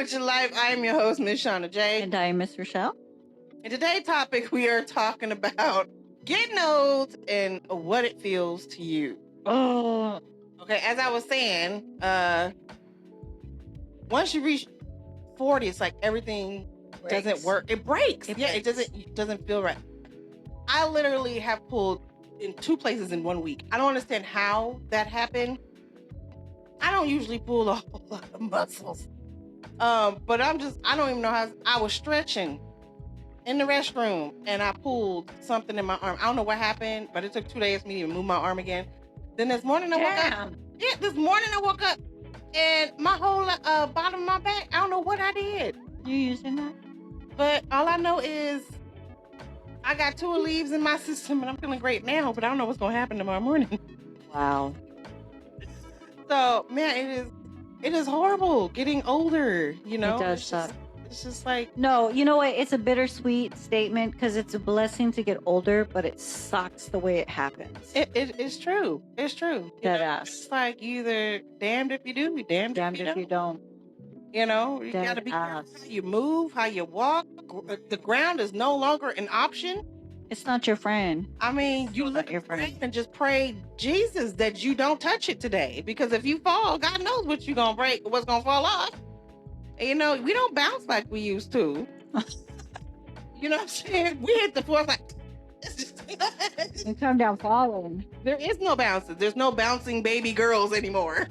With Your Life. I am your host, Miss Shauna J. And I am Miss Relle. And today's topic, we are talking about getting old and what it feels to you. Oh. Okay, as I was saying, once you reach 40, it's like everything doesn't work. It breaks. It doesn't feel right. I literally have pulled in 2 places in 1 week. I don't understand how that happened. I don't usually pull a whole lot of muscles. But I don't even know how. I was stretching in the restroom and I pulled something in my arm. I don't know what happened, but it took 2 days for me to move my arm again. Then this morning I woke up. Yeah, this morning I woke up and my whole bottom of my back, I don't know what I did. You using that? But all I know is I got 2 leaves in my system and I'm feeling great now, but I don't know what's going to happen tomorrow morning. Wow. So, man, it is horrible getting older, you know? It does suck. It's just like... No, you know what? It's a bittersweet statement because it's a blessing to get older, but it sucks the way it happens. It's true. It's true. It's like either damned if you do, you damned if you don't. You know, you got to be careful how you move, how you walk. The ground is no longer an option. It's not your friend. I mean, you look at your friend and just pray, Jesus, that you don't touch it today. Because if you fall, God knows what you're going to break, what's going to fall off. And, you know, we don't bounce like we used to. You know what I'm saying? We hit the floor like... and come down falling. There is no bounces. There's no bouncing baby girls anymore.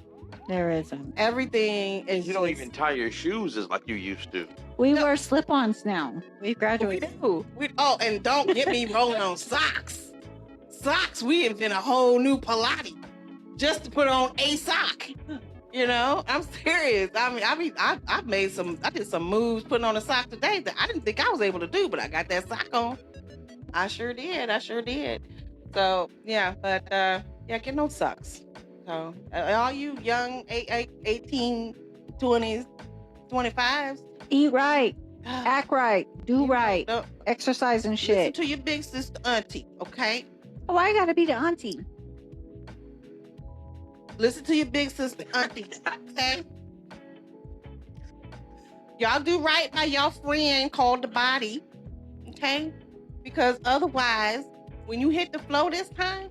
There isn't. Everything is... You don't even tie your shoes as like you used to. We wear slip-ons now. We've graduated. We do. And don't get me rolling on socks. Socks, we invent a whole new Pilates just to put on a sock. You know, I'm serious. I did some moves putting on a sock today that I didn't think I was able to do, but I got that sock on. I sure did. So, yeah, but, get no sucks. So, all you young 18, 20s, 25s, eat right, act right, do right, exercise and shit. Listen to your big sister auntie, okay? Oh, I gotta be the auntie. Listen to your big sister auntie, okay? Y'all do right by your friend called the body, okay? Because otherwise, when you hit the floor this time,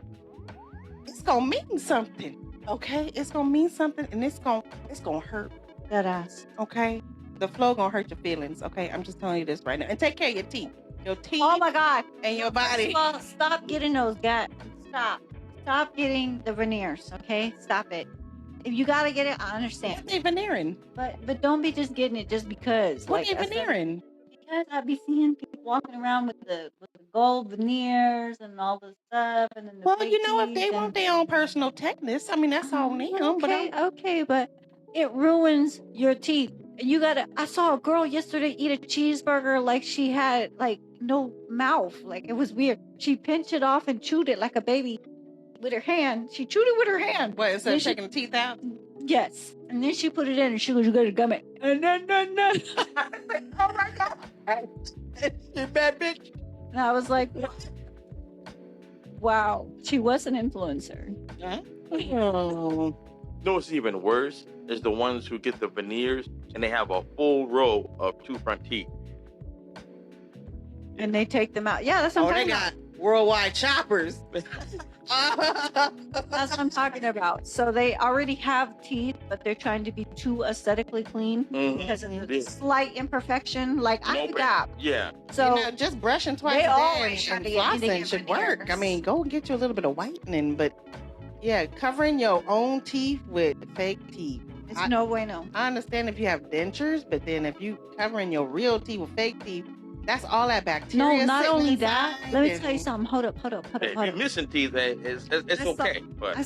it's gonna mean something, okay? It's gonna mean something, and it's gonna hurt. That ass, okay? The flow gonna hurt your feelings, okay? I'm just telling you this right now. And take care of your teeth. Your teeth. Oh my God. And your body. Well, stop getting those Stop getting the veneers, okay? Stop it. If you gotta get it, I understand. What are they veneering? But don't be just getting it just because. What are they veneering? Because I be seeing people walking around with the gold veneers and all this stuff, and then well, you know, if they want their own personal tetanus, I mean, that's on them. Okay, but it ruins your teeth. I saw a girl yesterday eat a cheeseburger like she had like no mouth. Like it was weird. She pinched it off and chewed it like a baby with her hand. She chewed it with her hand. What, instead of taking the teeth out? Yes. And then she put it in and she goes, you gotta gum it. And then, oh my God. You bad bitch. And I was like, wow, she was an influencer. Huh? You know what's even worse is the ones who get the veneers and they have a full row of 2 front teeth. And they take them out. Yeah, that's what I'm talking about. They got worldwide choppers. That's what I'm talking about. So they already have teeth, but they're trying to be too aesthetically clean because of the slight imperfection. Like I forgot. Yeah. So just brushing twice a day and flossing should work. I mean, go and get you a little bit of whitening, but yeah, covering your own teeth with fake teeth. It's no bueno. I understand if you have dentures, but then if you covering your real teeth with fake teeth, that's all that bacteria. No, not only that. Let me tell you something. Hold up. If you're missing teeth, it's okay. But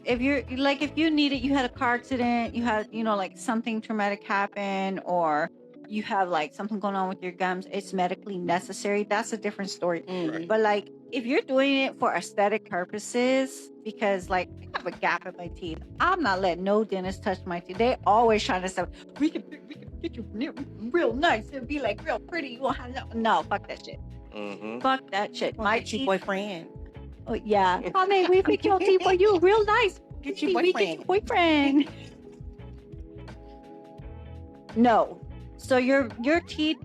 if you need it, you had a car accident, you had, like something traumatic happen, or you have like something going on with your gums, it's medically necessary. That's a different story. Mm-hmm. But like, if you're doing it for aesthetic purposes, because like I have a gap in my teeth, I'm not letting no dentist touch my teeth. They always trying to say, we can get you real nice. It'll be like real pretty. You won't have no, fuck that shit. Mm-hmm. Fuck that shit. Well, my teeth, boyfriend. Oh yeah. I mean, we pick your teeth for you real nice. Get your boyfriend. We get your boyfriend. No, So your teeth,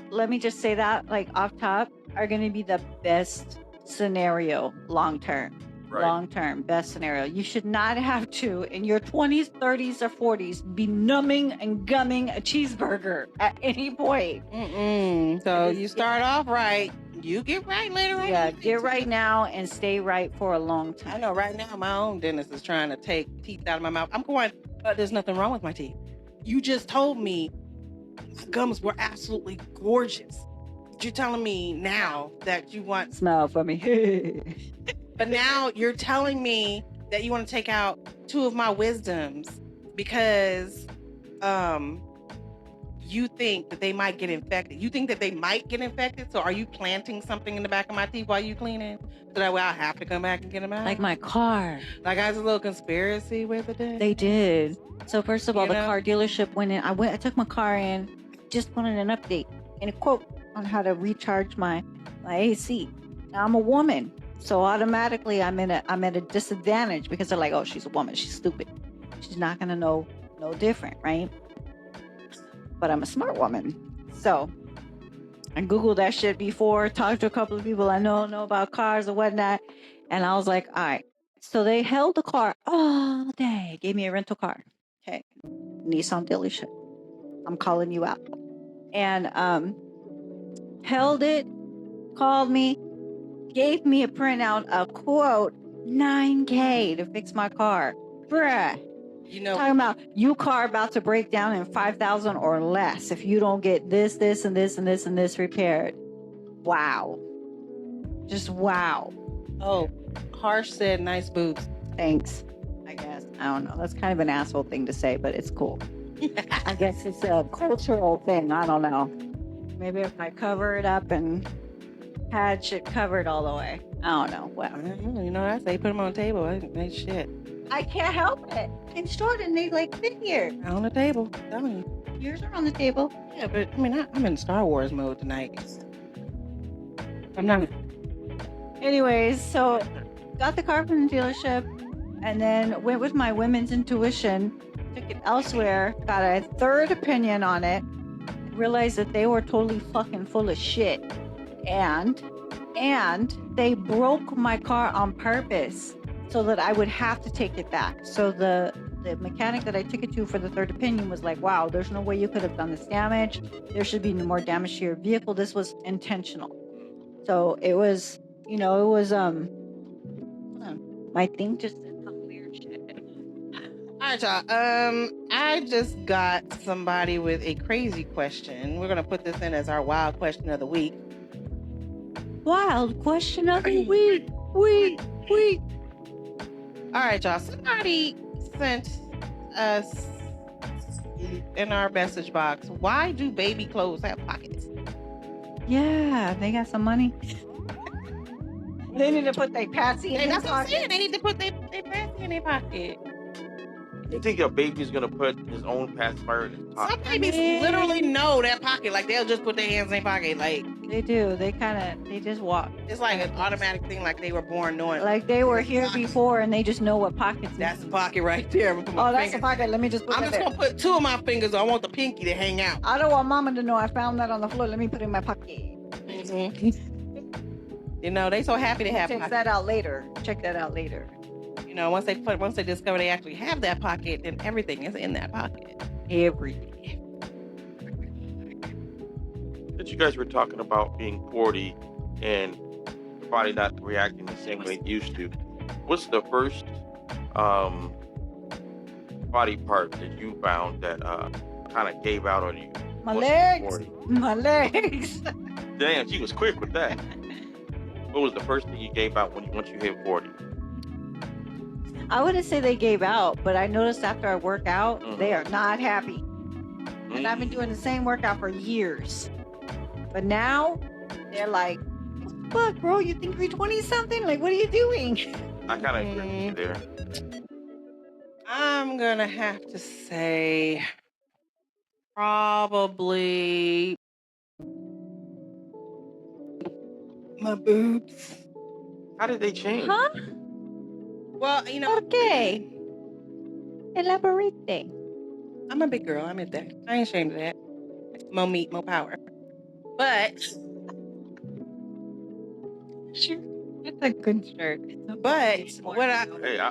let me just say that, like off top, are going to be the best scenario long term. Right. Long term, best scenario. You should not have to, in your 20s, 30s, or 40s, be numbing and gumming a cheeseburger at any point. So you start off right, you get right later on. Yeah, get right now and stay right for a long time. I know right now my own dentist is trying to take teeth out of my mouth. I'm going, but there's nothing wrong with my teeth. You just told me my gums were absolutely gorgeous. You're telling me now that you want... Smile for me. But now you're telling me that you want to take out 2 of my wisdoms because you think that they might get infected. You think that they might get infected? So are you planting something in the back of my teeth while you cleaning? So that way I'll have to come back and get them out? Like my car. Like I was a little conspiracy with it. They did. So first of all, the car dealership went in. I took my car in, just wanted an update and a quote on how to recharge my AC. Now I'm a woman, so automatically I'm at a disadvantage because they're like, oh, she's a woman, she's stupid, she's not gonna know no different, right? But I'm a smart woman, so I googled that shit before, talked to a couple of people I know about cars and whatnot, and I was like, all right. So they held the car all day, gave me a rental car. Okay, Nissan dealership, I'm calling you out. And held it, called me, gave me a printout, a quote, $9,000 to fix my car. Bruh. You know, talking about your car about to break down in 5,000 or less if you don't get this, and this, and this, and this repaired. Wow. Just wow. Oh, Harsh said nice boobs. Thanks. I guess. I don't know. That's kind of an asshole thing to say, but it's cool. I guess it's a cultural thing. I don't know. Maybe if I cover it up and had shit covered all the way. I don't know. Well, you know, I say put them on the table. Ain't shit. I can't help it. I'm short and they like fit here. On the table. I'm telling you. Yours are on the table. Yeah, but I mean, I'm in Star Wars mode tonight. I'm not. Anyways, so got the car from the dealership and then went with my women's intuition, took it elsewhere, got a third opinion on it, realized that they were totally fucking full of shit. And they broke my car on purpose so that I would have to take it back. So the mechanic that I took it to for the third opinion was like, wow, there's no way you could have done this damage. There should be no more damage to your vehicle. This was intentional. So it was, my thing just did some weird shit. All right, y'all. I just got somebody with a crazy question. We're gonna put this in as our wild question of the week. Wild question of the week. Week. All right, y'all. Somebody sent us in our message box, why do baby clothes have pockets? Yeah, they got some money. They need to put their patsy in their That's what I'm pocket. saying. They need to put their patsy in their pocket. You think your baby's gonna put his own pacifier in his pocket? Some babies literally know that pocket. Like, they'll just put their hands in their pocket. Like, they do. They just walk. It's like an automatic thing, like they were born knowing. Like they were here before and they just know what pockets. That's the pocket right there. Oh, that's the pocket. Let me just put I'm just going to put 2 of my fingers. I want the pinky to hang out. I don't want mama to know I found that on the floor. Let me put it in my pocket. You know, they so happy to have Check that out later. Check that out later. You know, once they discover they actually have that pocket, then everything is in that pocket. Everything. That you guys were talking about being 40 and your body not reacting the same way it used to. What's the first body part that you found that kind of gave out on you? My legs. My legs. Damn, she was quick with that. What was the first thing you gave out once you hit 40? I wouldn't say they gave out, but I noticed after I work out, they are not happy. And I've been doing the same workout for years. But now, they're like, fuck, bro, you think you're 20-something? Like, what are you doing? I kind of agree with you there. I'm going to have to say probably my boobs. How did they change? Huh? Well, you know. Okay. Elaborate. I'm a big girl. I admit that. I ain't ashamed of that. More meat, more power. But It's a good shirt.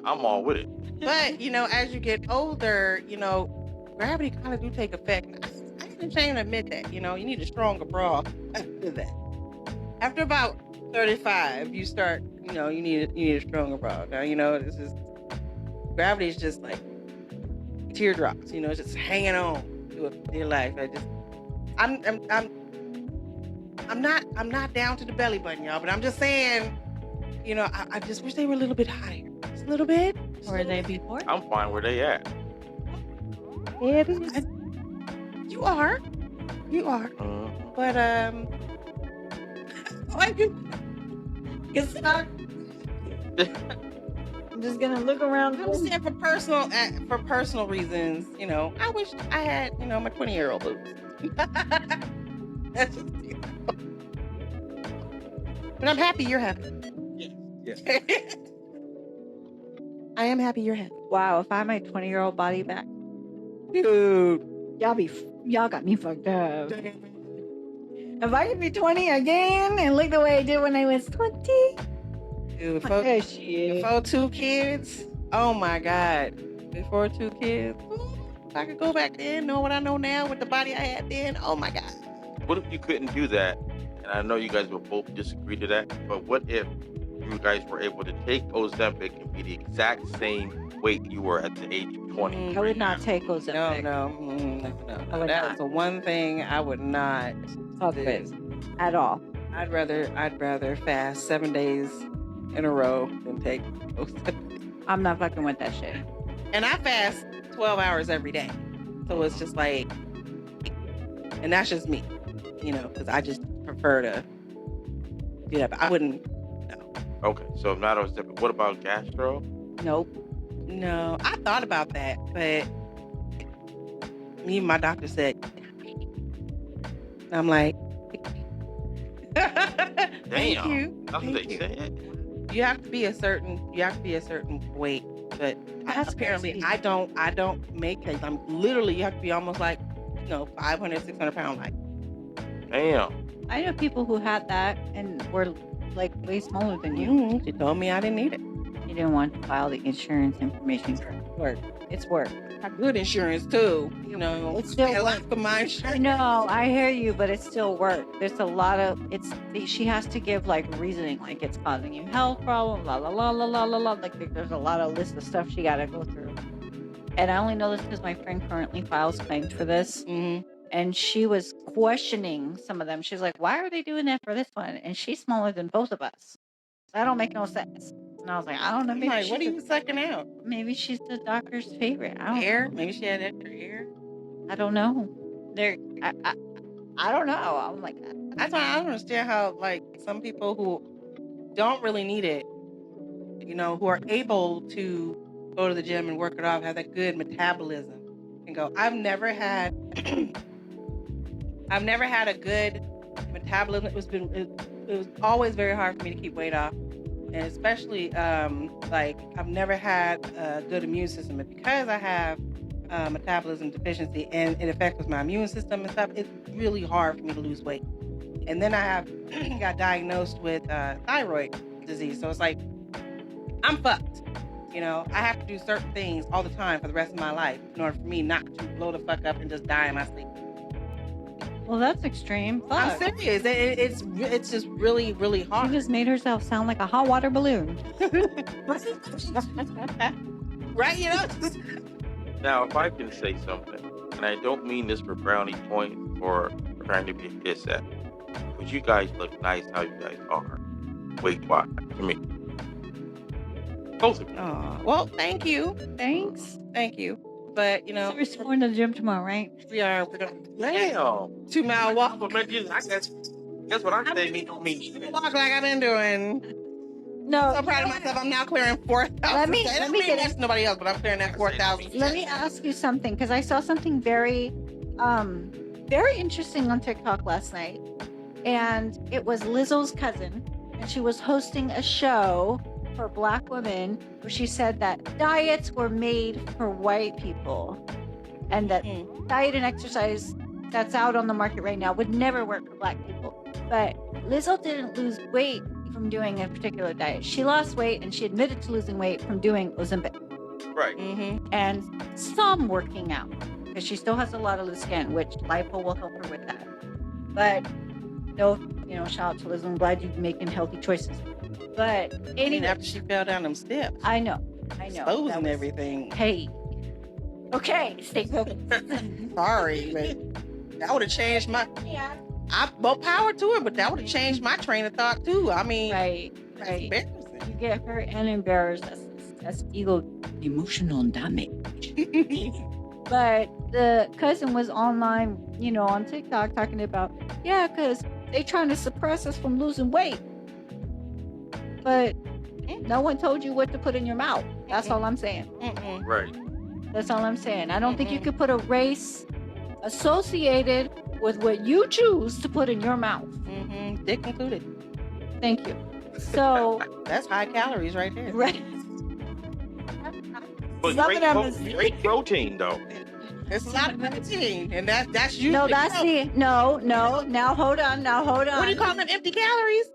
I'm all with it. But as you get older, gravity kind of do take effect. I ain't ashamed to admit that. You need a stronger bra after that. After about 35, you start. You need a stronger bra. Now this is gravity is just like teardrops. It's just hanging on to your life. I'm not down to the belly button, y'all. But I'm just saying. I just wish they were a little bit higher. Just a little bit. Were they before? I'm fine where they at. You are. But I'm just gonna look around. I'm just saying for personal reasons. I wish I had my 20-year-old boobs. That's just, But I'm happy you're happy. Yes. I am happy you're happy. Wow, if I had my 20-year-old body back, Dude, y'all got me fucked up. If I could be 20 again and look the way I did when I was 20. Dude, before 2 kids, oh my God. Before 2 kids, if I could go back then, know what I know now with the body I had then, oh my God. What if you couldn't do that? And I know you guys will both disagree to that, but what if you guys were able to take Ozempic and be the exact same weight you were at the age of 20? I would not take Ozempic. No. That was the one thing I would not do at all. I'd rather fast 7 days in a row than take Ozempic. I'm not fucking with that shit. And I fast 12 hours every day. So it's just like, and that's just me, because I just prefer to do that. But I wouldn't, no. Okay, so not Ozempic. What about gastro? Nope. No, I thought about that, but my doctor said, I'm like, thank you. That's what they said. You have to be a certain weight, but apparently I don't make cakes. I'm literally, you have to be almost like 500, 600 pound like. Damn. I know people who had that and were like way smaller than you. She told me I didn't need it. You didn't want to file the insurance information. It's work. Have good insurance too. It's still work. For my insurance. No, I hear you, but it's still work. There's a lot of she has to give like reasoning, like it's causing you health problems, la la la la la la la. Like there's a lot of list of stuff she got to go through. And I only know this because my friend currently files claims for this. Mm-hmm. And she was questioning some of them. She's like, why are they doing that for this one? And she's smaller than both of us. That don't make no sense. And I was like, I don't know. Maybe what are you sucking out? Maybe she's the doctor's favorite. Hair? Maybe she had extra hair. I don't know. I don't know. I'm like, that's why I don't understand how like some people who don't really need it, who are able to go to the gym and work it off, have that good metabolism, and go. I've never had a good metabolism. It was always very hard for me to keep weight off. And especially, I've never had a good immune system. And because I have metabolism deficiency and it affects my immune system and stuff, it's really hard for me to lose weight. And then I got diagnosed with thyroid disease. So it's like, I'm fucked. I have to do certain things all the time for the rest of my life in order for me not to blow the fuck up and just die in my sleep. Well, that's extreme. Fuck. I'm serious. It's just really, really hard. She just made herself sound like a hot water balloon. Right? Now, if I can say something, and I don't mean this for brownie points or trying to be a kiss at, but you guys look nice how you guys are. Weight-wise, to me. Both of you. Oh, well, thank you. Thanks. Thank you. But, So we're going to the gym tomorrow, right? We are. We're going to. Damn. 2 mile walk. I guess what I say means Walk like I've been doing. No. I'm so proud of myself. I'm now clearing 4,000. Let me get nobody else, but I'm clearing that 4,000. Let me ask you something, because I saw something very, very interesting on TikTok last night, and it was Lizzo's cousin, and she was hosting a show for Black women where she said that diets were made for white people, and that diet and exercise that's out on the market right now would never work for Black people. But Lizzo didn't lose weight from doing a particular diet. She lost weight, and she admitted to losing weight from doing Ozempic. Right. And some working out, because she still has a lot of loose skin, which lipo will help her with that. But no, shout out to Liz. I'm glad you're making healthy choices. But anyway, after she fell down them steps, I know, exposing everything. Hey, okay, stay focused. Sorry, but that would have changed my. Yeah. More power to her, but that would have changed my train of thought too. I mean, right. Embarrassing. You get hurt and embarrassed. That's ego, emotional damage. But the cousin was online, on TikTok talking about, because they trying to suppress us from losing weight. But no one told you what to put in your mouth. That's all I'm saying. Right. That's all I'm saying. I don't think you could put a race associated with what you choose to put in your mouth. Dick included. Thank you. So that's high calories right there. Right. But great protein though. It's a lot of protein, and that's usually no. Now hold on. What do you call them? Empty calories?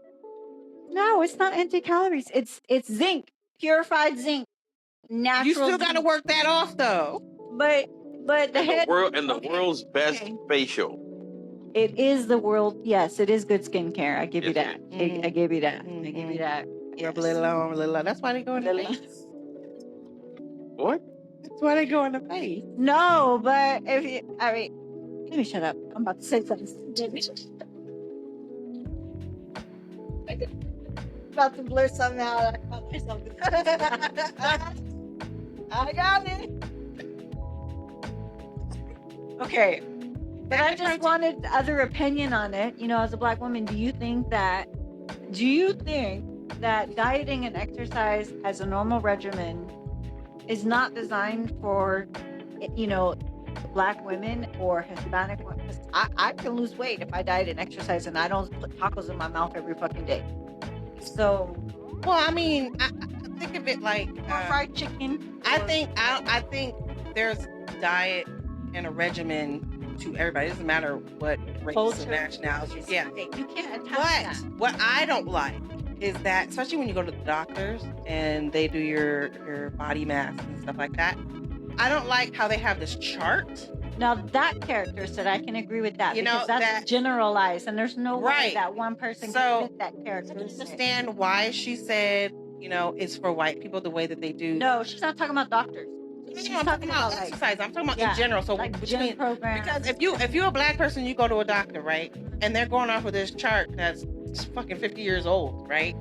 No, it's not empty calories. It's zinc, purified zinc, natural. You still got to zinc. work that off though. But the world's best facial. It is the world. Yes, it is good skincare. I give you that. I give you that. I give you that. Rub a little on, a little on. That's why they go in the face. What? That's why they go in the face. No, but let me shut up. I'm about to say something. About to blur something out. I caught myself. I got it. Okay. But I just wanted other opinion on it. As a Black woman, do you think that dieting and exercise as a normal regimen is not designed for, Black women or Hispanic women? I can lose weight if I diet and exercise and I don't put tacos in my mouth every fucking day. So, well, I mean, I think of it like fried chicken. I think there's diet and a regimen to everybody. It doesn't matter what race or nationality. Yeah, you can't attack that. What I don't like is that, especially when you go to the doctors and they do your body mass and stuff like that, I don't like how they have this chart. Now that character said I can agree with that, because that's generalized, and there's no way that one person can fit that character. I understand why she said, it's for white people the way that they do. No, she's not talking about doctors. I'm talking about exercise. I'm talking about in general. So gym programs. Because if you're a Black person, you go to a doctor, right? And they're going off of this chart that's fucking 50 years old, right?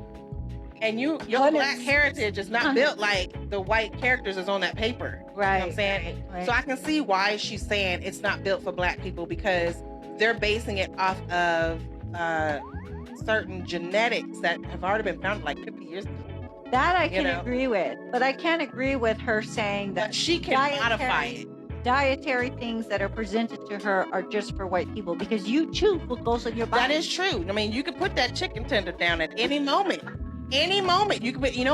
And your Black heritage is not built like the white characters is on that paper. Right. You know what I'm saying? Right. So I can see why she's saying it's not built for Black people, because they're basing it off of certain genetics that have already been found like 50 years ago. That I can agree with, but I can't agree with her saying that she can modify it. Dietary things that are presented to her are just for white people, because you choose what goes in your body. That is true. I mean, you can put that chicken tender down at any moment. Any moment you can put, and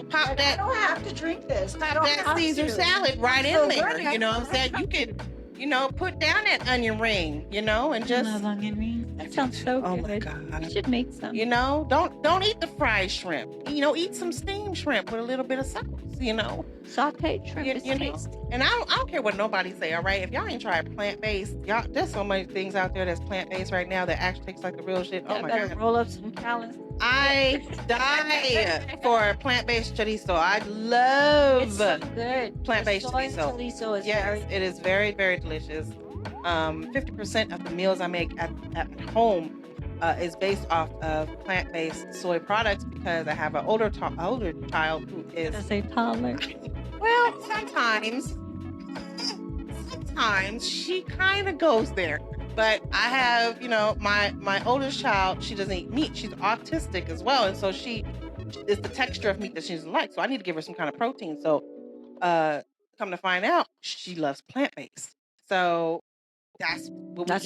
pop that. I don't have to drink this. Pop that Caesar salad right in there. You know what I'm saying? You could, put down that onion ring, and just. Onion ring. That sounds so good. Oh my God. You should make some. Don't eat the fried shrimp. Eat some steamed shrimp with a little bit of sauce. Sauteed shrimp is tasty. And I don't care what nobody say. All right, if y'all ain't tried plant-based, there's so many things out there that's plant-based right now that actually tastes like the real shit. Oh my God. Roll up some callus. I die for plant-based chorizo. I love it's so good. Plant-based chorizo. Chorizo is it is very, very delicious. 50% of the meals I make at home is based off of plant-based soy products, because I have an older child who is. As a toddler. Well, sometimes she kind of goes there. But I have, my oldest child, she doesn't eat meat. She's autistic as well. And so it's the texture of meat that she doesn't like. So I need to give her some kind of protein. So come to find out, she loves plant-based. So that's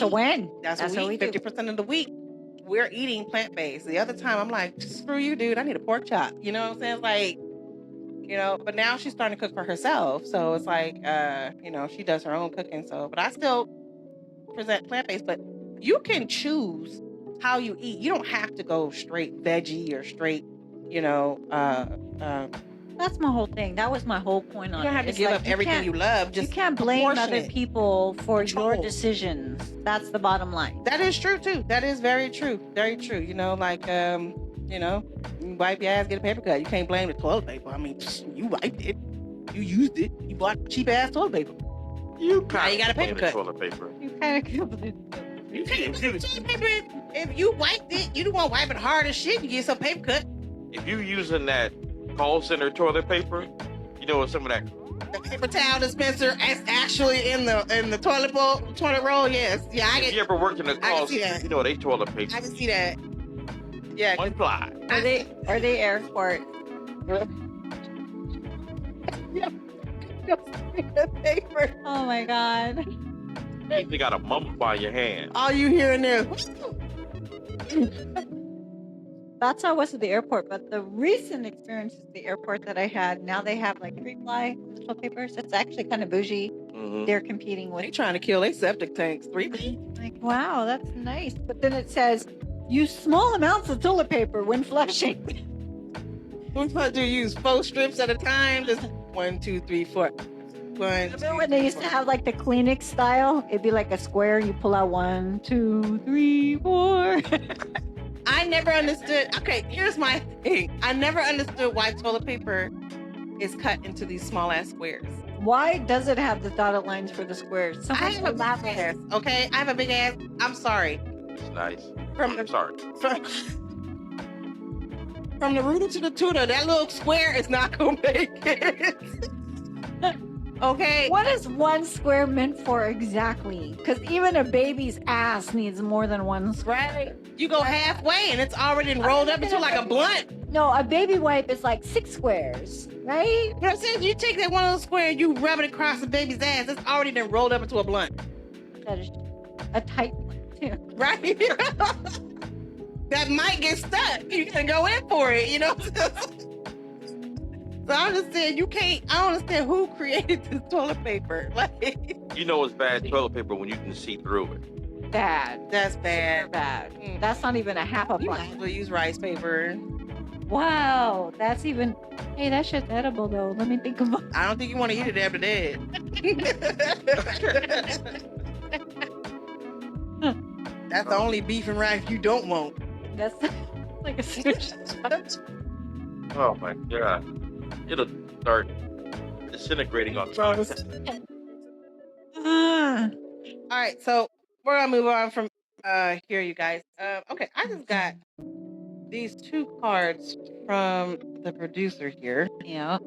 a win. That's what we eat. 50% of the week, we're eating plant-based. The other time, I'm like, screw you, dude. I need a pork chop. You know what I'm saying? Like, but now she's starting to cook for herself. So it's like, she does her own cooking. So, but I still 100% plant-based, but you can choose how you eat. You don't have to go straight veggie or straight, That's my whole thing. That was my whole point on it. You don't have to give up everything you love. Just you can't blame other it. people for Control. your decisions. That's the bottom line. That is true too. That is very true. Very true. You wipe your ass, get a paper cut. You can't blame the toilet paper. I mean, you wiped it. You used it. You bought cheap ass toilet paper. You got a paper cut. Toilet paper. You kind of killed it. You can't blame toilet paper. If you wiped it, you don't want to wipe it hard as shit. You get some paper cut. If you using that call center toilet paper, some of that. The paper towel dispenser is actually in the toilet roll. Yes, yeah. If you ever worked in a call center, they toilet paper. I can see that. Yeah, one ply. Are they airport? Paper. Oh my god. You gotta mummify your hand. All you hear in there. That's how I was at the airport, but the recent experience at the airport that I had, now they have like 3-ply toilet papers. It's actually kind of bougie. Mm-hmm. They're competing with. They trying to kill their septic tanks. 3. Like, wow, that's nice. But then it says, use small amounts of toilet paper when flushing. We're supposed to use 4 strips at a time. Just 1, 2, 3, 4. Remember when they used to have like the Kleenex style? It'd be like a square. You pull out 1, 2, 3, 4. I never understood. Okay, here's my thing. I never understood why toilet paper is cut into these small ass squares. Why does it have the dotted lines for the squares? I have a big ass. Okay, I have a big ass. I'm sorry. It's nice. I'm sorry. From the rooter to the tutor, that little square is not gonna make it. Okay. What is 1 square meant for exactly? Because even a baby's ass needs more than 1 square. Right. You go halfway and it's already rolled up into like a blunt. No, a baby wipe is like 6 squares, right? But I'm saying you take that one little square and you rub it across the baby's ass, it's already been rolled up into a blunt. That is a tight blunt too. Right? That might get stuck. You can go in for it, So I'm just saying, I don't understand who created this toilet paper. Like, it's bad toilet paper when you can see through it. Bad. That's bad. Super bad. That's not even a half a You blunt. actually use rice paper. Wow, that's even. Hey, that shit's edible though. Let me think about. I don't think you want to eat it after that. That's the only beef and rice you don't want. That's like a sushi. Oh my god. It'll start disintegrating on top. All right, so we're gonna move on from here, you guys. Okay, I just got these 2 cards from the producer here. Yeah.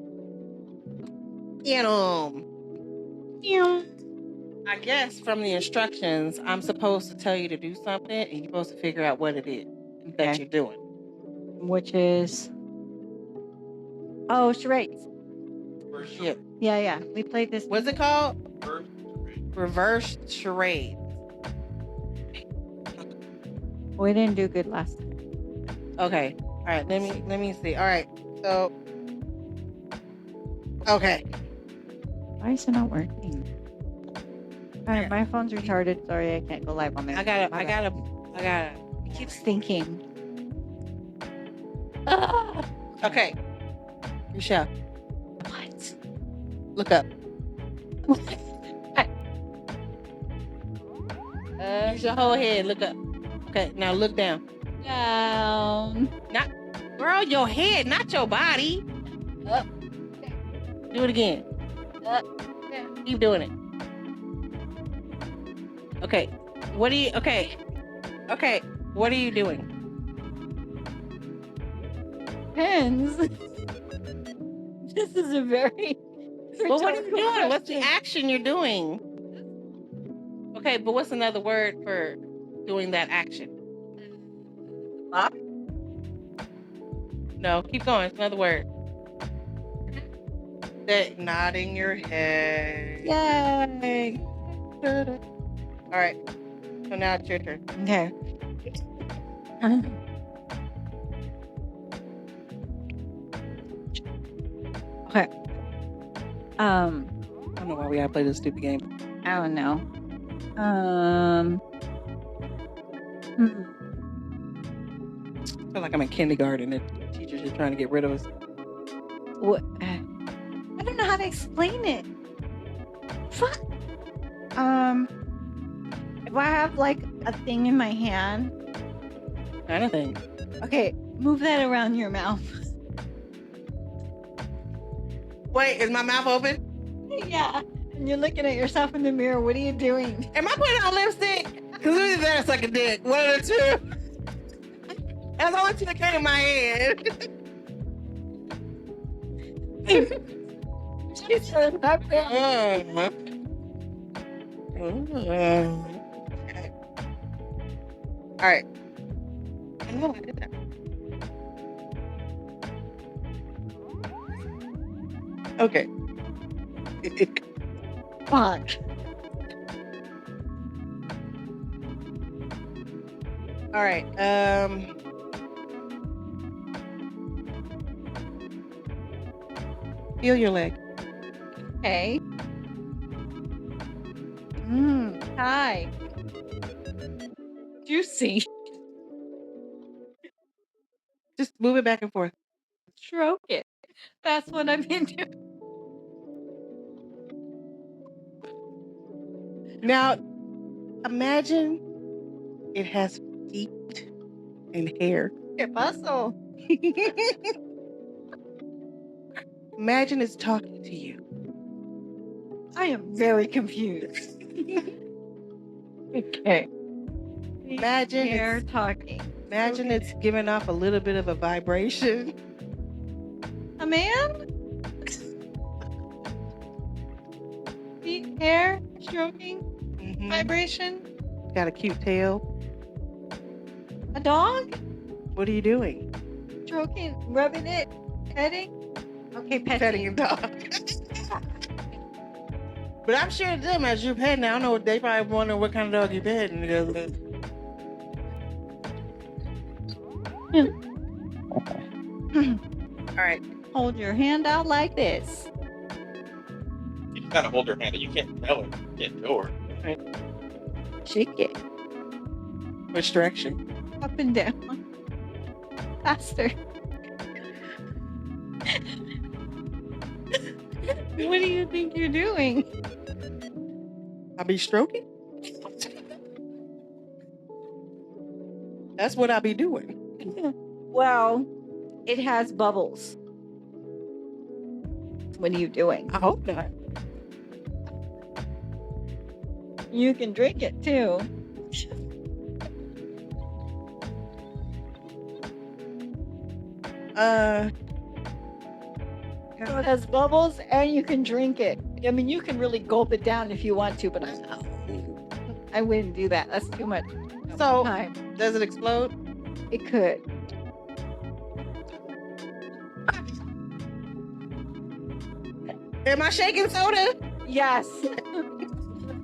I guess from the instructions, I'm supposed to tell you to do something, and you're supposed to figure out what it is that you're doing. Which is. Oh, charades. Yeah. We played this. What's it called? Reverse Charades. We didn't do good last time. Okay. All right. Let me see. All right. So. Okay. Why is it not working? All right, my phone's retarded. Sorry, I can't go live on there. I gotta. It keeps thinking. Okay. Michelle. What? Look up. Use your whole head. Look up. Okay, now look down. Down. Not, girl, your head, not your body. Up. Do it again. Up. Keep doing it. Okay. What are you? Okay. What are you doing? Pens. This is a very. Well, what are you doing? What's the action you're doing? Okay, but what's another word for doing that action? No, keep going. It's another word. That nodding your head. Yay. All right. So now it's your turn. Okay. Okay. I don't know why we gotta play this stupid game. I don't know. I feel like I'm in kindergarten and teachers are trying to get rid of us. What? I don't know how to explain it. Fuck. If I have like a thing in my hand. Kind of thing. Okay, move that around your mouth. Wait, is my mouth open? Yeah. And you're looking at yourself in the mirror. What are you doing? Am I putting on lipstick? Because either that or suck a dick. One of the two. That's the only two that came in my head. She said that. All right. I know I did that. Okay. Fuck. All right. Feel your leg. Okay. Hi. Juicy. Just move it back and forth. Stroke it. That's what I've been doing. Now, imagine it has feet and hair. ¿Qué pasó? Imagine it's talking to you. I am very confused. Okay. Imagine Hair talking. Imagine Okay. it's giving off a little bit of a vibration. A man? Feet, hair, stroking, vibration. Got a cute tail. A dog? What are you doing? Stroking, rubbing it, petting. Okay, Petting a dog. But I'm sure to them, as you're petting, I don't know, they probably wonder what kind of dog you're petting. All right. Hold your hand out like this. You just gotta hold her hand. You can't tell her. You can't show her. Right. Shake it. Which direction? Up and down. Faster. What do you think you're doing? I'll be stroking. That's what I'll be doing. Well, it has bubbles. What are you doing? I hope not. You can drink it too. So it has bubbles and you can drink it. I mean, you can really gulp it down if you want to, but I wouldn't do that. That's too much So, time. Does it explode? It could. Am I shaking soda? Yes.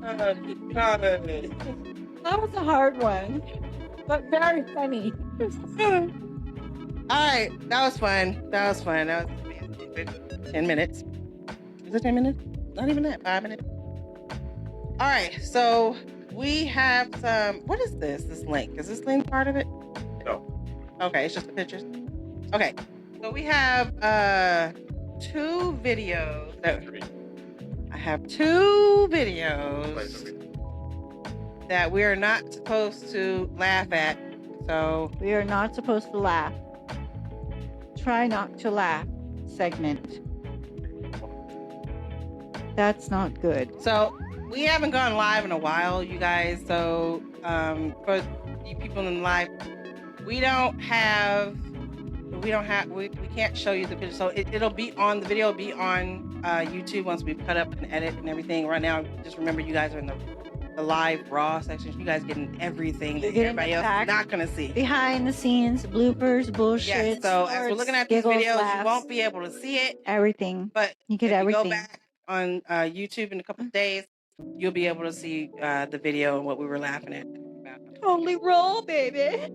That was a hard one, but very funny. All right, that was fun. That was stupid. 10 minutes. Is it 10 minutes? Not even that. 5 minutes. All right, so we have some. What is this? This link? Is this link part of it? No. Okay, it's just the pictures. Okay, so we have 2 videos. I have 2 videos that we are not supposed to laugh at. So We are not supposed to laugh. Try not to laugh segment. That's not good. So we haven't gone live in a while, you guys. So for you people in live, we can't show you the picture. So it'll be on the video, will be on YouTube once we've cut up and edit and everything. Right now, just remember you guys are in the live raw section. You guys getting everything that everybody else is not gonna see. Behind the scenes, bloopers, bullshit. Yes, so as we're looking at these giggles, videos, laughs, you won't be able to see it. Everything. But You get if everything. you go back on YouTube in a couple of days, you'll be able to see the video and what we were laughing at. Totally roll, baby.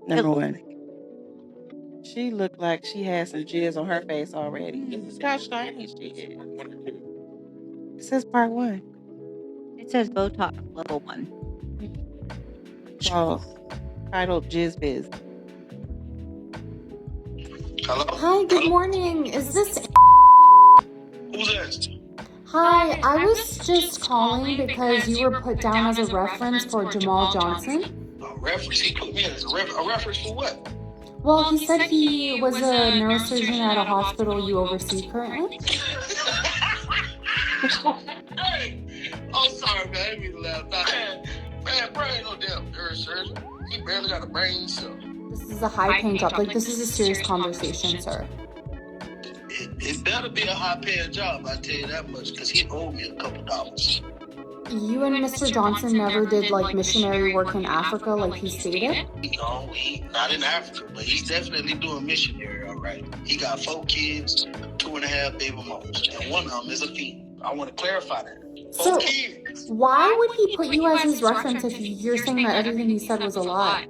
Number 1. She looked like she had some jizz on her face already. This is how shiny she is. It says part 1. It says Botox level 1. Oh, titled Jizz Biz. Hello? Hi, good morning. Is this... Who's that? Hi, I was just calling because you were put down as a reference for Jamal Johnson. A reference? He put me as a reference for what? Well, he said he was a neurosurgeon at a hospital you oversee currently. Hey, I'm sorry, man. I didn't mean to laugh. Man, bro ain't no damn neurosurgeon. He barely got a brain cell. This is a high-paying job. Like, this is a serious conversation, sir. It better be a high-paying job, I tell you that much, because he owed me a couple dollars. You and Mr. Johnson never did, like, missionary work in Africa like he stated? No, he not in Africa, but he's definitely doing missionary, all right. He got 4 kids, 2.5 baby mamas, and one of them is a female. I want to clarify that. 4 kids. Why would he put you as his reference if you're saying that everything he said was a lie?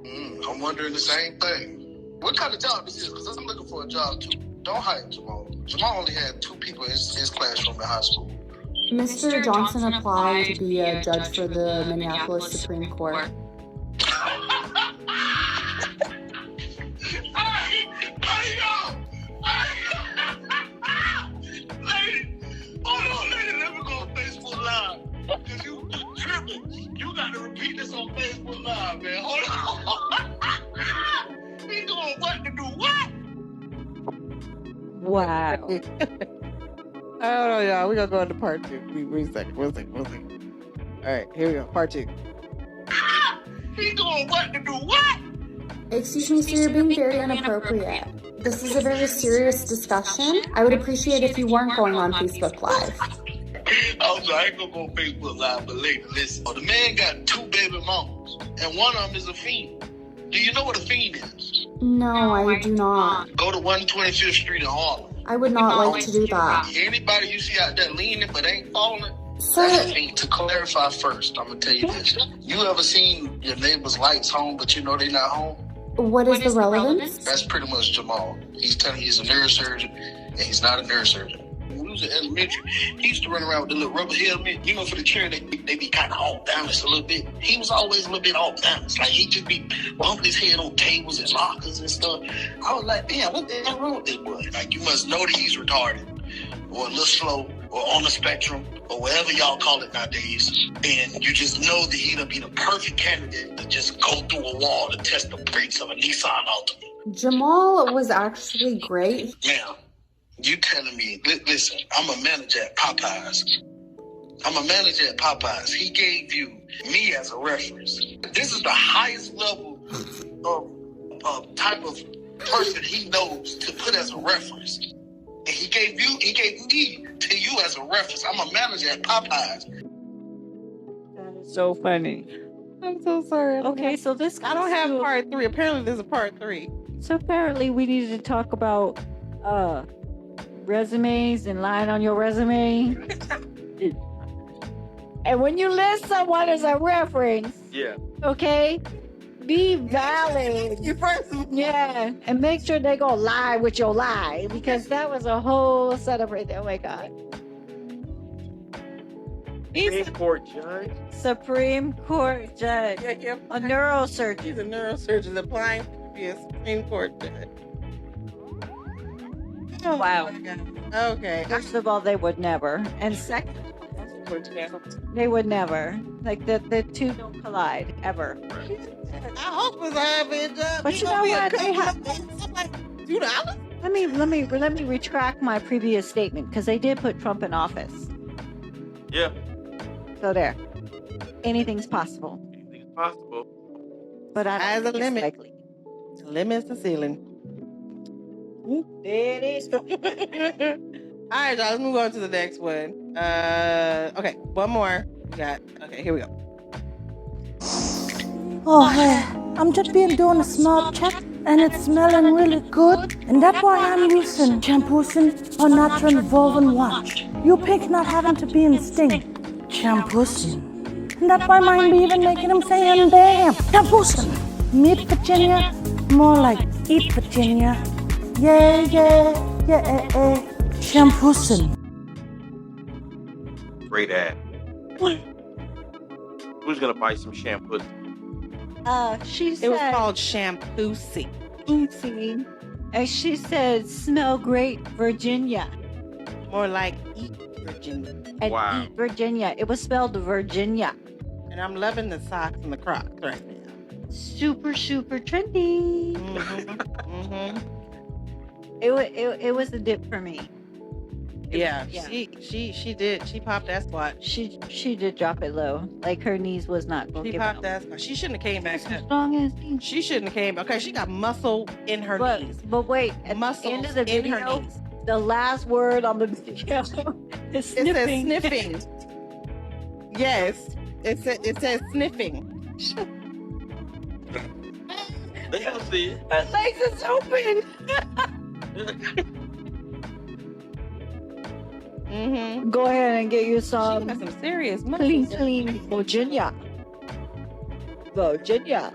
I'm wondering the same thing. What kind of job this is? Because I'm looking for a job too. Don't hire Jamal. Jamal only had 2 people in his classroom in high school. Mr. Johnson applied to be a judge for the Minneapolis Supreme Court. Cause you tripping. You got to repeat this on Facebook Live, man. Hold on. He doing what to do what? Wow. I don't know, y'all. We're gonna go into part 2. Wait a second. Alright, here we go. Part 2. He doing what to do what? Excuse me, sir, you're being very inappropriate. This is a very serious discussion. I would appreciate if you weren't going on Facebook Live. I'm sorry, I ain't gonna go on Facebook Live, but later, listen. The man got 2 baby mamas, and one of them is a fiend. Do you know what a fiend is? No, I do not. Go to 125th Street in Harlem. I would not like to do that. Anybody you see out there leaning but ain't falling, Sir, that's a fiend. To clarify first, I'm gonna tell you this. You ever seen your neighbor's lights home, but you know they not home? what is the relevance? That's pretty much Jamal. He's telling you he's a neurosurgeon, and he's not a neurosurgeon. When we was in elementary, he used to run around with the little rubber helmet. You know, for the chair, they be kind of off balance a little bit. He was always a little bit off balance. Like, he just be bumping his head on tables and lockers and stuff. I was like, damn, what the hell wrong with this boy? Like, you must know that he's retarded, or a little slow, or on the spectrum, or whatever y'all call it nowadays. And you just know that he'd be the perfect candidate to just go through a wall to test the brakes of a Nissan Altima. Jamal was actually great. Now, you telling me, listen, I'm a manager at Popeyes. He gave you me as a reference. This is the highest level of type of person he knows to put as a reference. And he gave me to you as a reference. I'm a manager at Popeyes. That is so funny. I'm so sorry. Okay, so this I don't have part 3. Apparently, there's a part 3. So apparently we needed to talk about resumes and lying on your resume. And when you list someone as a reference, Yeah. okay, be valid. You first. Yeah, and make sure they gonna lie with your lie, because that was a whole setup right there. Oh my God. Supreme Court judge. Supreme Court judge. Yeah. A neurosurgeon. He's a neurosurgeon applying to be a Supreme Court judge. Oh, Wow. my God. Okay. First of all, they would never. And second, they would never. Like the two don't collide ever. I hope it's a high-paying job. But you know what? They have. I'm like, $2? Let me retract my previous statement, because they did put Trump in office. Yeah. So there. Anything's possible. Anything's possible. But I Has don't a think it's limit. likely. The limit's the ceiling. There it is. All right, y'all. Let's move on to the next one. Okay, one more. We got. Okay, here we go. Oh, hey, I'm just been doing a small check and it's smelling really good. And that's why I'm using Shampoo or natural involving wash. You pink not having to be in sting. Shampoo. And that's why mine be even making them saying, damn, Shampoo. Meet Virginia, more like eat Virginia. Yeah, yeah, yeah, Shampoosin'. Great ad. Who's gonna buy some shampoo? She said It was called Shampoosie. Oopsie. And she said, smell great, Virginia. More like Eat Virginia. And Wow. Eat Virginia. It was spelled Virginia. And I'm loving the socks and the Crocs right now. Super, super trendy. Mm-hmm. It was a dip for me. Yeah. She did. She popped that squat. She did drop it low. Like her knees was not going to She give popped out. that squat. She shouldn't have came back. Strong as me. She shouldn't have came. Okay, she got muscle in her knees. But wait, at Muscles the end of the in video, her knees. the last word on the video is sniffing. It says sniffing. Yes. It says sniffing. They don't see it. Her legs is open. Mm-hmm. Go ahead and get you She some got some serious muscles. clean Virginia. Virginia.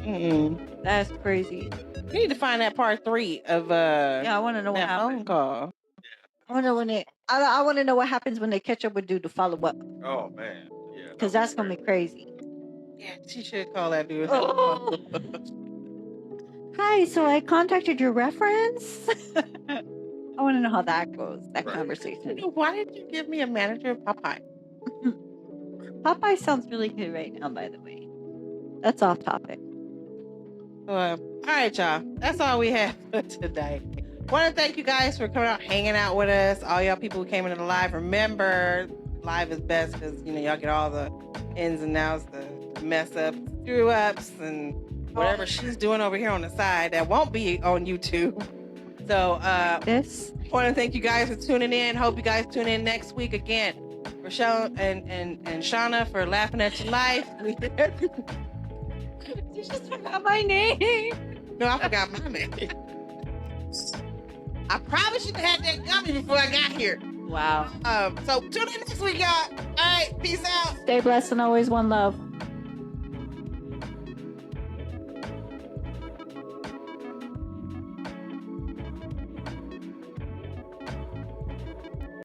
Mm-mm. That's crazy. We need to find that part 3 of Yeah, I want to know what that phone happened. call. I want to know what happens when they catch up with dude to follow up, Oh man. Yeah. because that's gonna be crazy. Yeah, she should call that dude. Oh. Hi, so I contacted your reference. I want to know how that goes. That Right. conversation. Why did you give me a manager of Popeye? Popeye sounds really good right now, by the way. That's off topic. All right, y'all. That's all we have for today. Want to thank you guys for coming out, hanging out with us. All y'all people who came into the live. Remember, live is best because y'all get all the ins and outs, the mess ups, screw ups, and whatever she's doing over here on the side that won't be on YouTube. So, This want to thank you guys for tuning in. Hope you guys tune in next week again. Relle and Shauna for laughing at your life. you just forgot my name. No, I forgot my name. I probably should have had that gummy before I got here. Wow. So tune in next week, y'all. All right, peace out. Stay blessed and always one love.